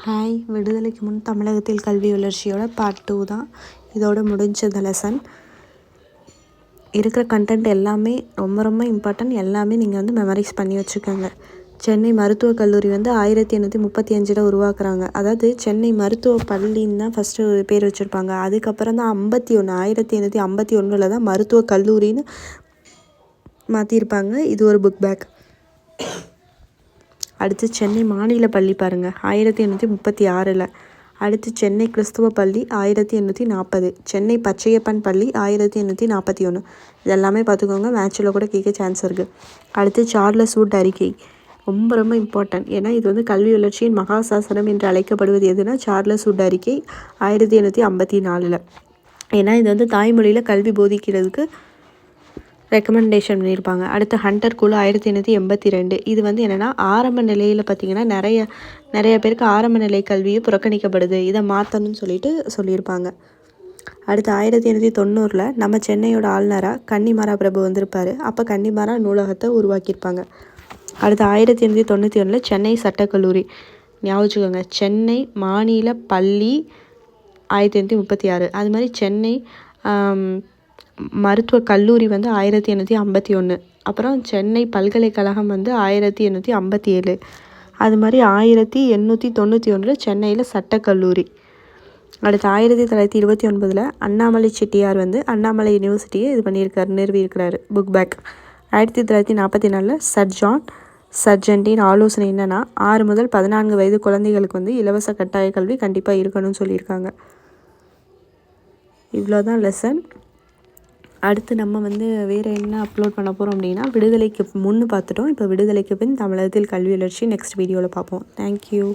Hi, விடுதலைக்கு முன் தமிழகத்தில் கல்வி வளர்ச்சியோட பார்ட் 2 தான் இதோட முடிஞ்சது லெசன். இருக்கிற கண்டென்ட் எல்லாமே ரொம்ப ரொம்ப இம்பார்ட்டன்ட். எல்லாமே நீங்கள் வந்து மெமரைஸ் பண்ணி வச்சுக்கோங்க. சென்னை மருத்துவக் கல்லூரி வந்து 1835 உருவாக்குறாங்க. அதாவது சென்னை மருத்துவ பள்ளின்னு தான் ஃபஸ்ட்டு பேர் வச்சுருப்பாங்க. அதுக்கப்புறம் தான் 1851 தான் மருத்துவக் கல்லூரின்னு மாற்றிருப்பாங்க. இது ஒரு புக் பேக். அடுத்து சென்னை மாநில பள்ளி பாருங்கள், 1836. அடுத்து சென்னை கிறிஸ்துவ பள்ளி 1840. சென்னை பச்சையப்பன் பள்ளி 1841. இதெல்லாமே பார்த்துக்கோங்க, மேட்சில் கூட கேட்க சான்ஸ் இருக்குது. அடுத்து சார்லஸ் வுட் அறிக்கை ரொம்ப ரொம்ப இம்பார்ட்டன்ட். ஏன்னா இது வந்து கல்வி வளர்ச்சியின் மகாசாசனம் என்று அழைக்கப்படுவது எதுனா சார்லஸ் வுட் அறிக்கை 1854. ஏன்னா இது வந்து தாய்மொழியில் கல்வி போதிக்கிறதுக்கு ரெக்கமெண்டேஷன் பண்ணியிருப்பாங்க. அடுத்து ஹண்டர் குழு 1882. இது வந்து என்னென்னா ஆரம்ப நிலையில் பார்த்திங்கன்னா நிறைய பேருக்கு ஆரம்ப நிலை கல்வியும் புறக்கணிக்கப்படுது, இதை மாற்றணும்னு சொல்லியிருப்பாங்க. அடுத்து 1890 நம்ம சென்னையோட ஆளுநராக கன்னிமாரா பிரபு வந்திருப்பார். அப்போ கன்னிமாரா நூலகத்தை உருவாக்கியிருப்பாங்க. அடுத்து 1891 சென்னை சட்டக்கல்லூரி. ஞாபகம் வச்சுக்கோங்க, சென்னை மாநில பள்ளி 1836. அது மாதிரி சென்னை மருத்துவக் கல்லூரி வந்து 1851. அப்புறம் சென்னை பல்கலைக்கழகம் வந்து 1857. அது மாதிரி 1891 சென்னையில் சட்டக்கல்லூரி. அடுத்து 1929 அண்ணாமலை செட்டியார் வந்து அண்ணாமலை யூனிவர்சிட்டியை நிறுவியிருக்கிறாரு. Book back. 1944 சர் ஜான் சர்ஜென்டின் ஆலோசனை என்னென்னா 6 முதல் 14 வயது குழந்தைகளுக்கு வந்து இலவச கட்டாய கல்வி கண்டிப்பாக இருக்கணும்னு சொல்லியிருக்காங்க. இவ்வளோதான் லெசன். அடுத்து நம்ம வந்து வேறு என்ன அப்லோட் பண்ண போகிறோம் அப்படின்னா, விடுதலைக்கு முன்னு பார்த்துட்டோம். இப்போ விடுதலைக்கு பின் தமிழகத்தில் கல்வி வளர்ச்சி நெக்ஸ்ட் வீடியோவில் பார்ப்போம். தேங்க்யூ.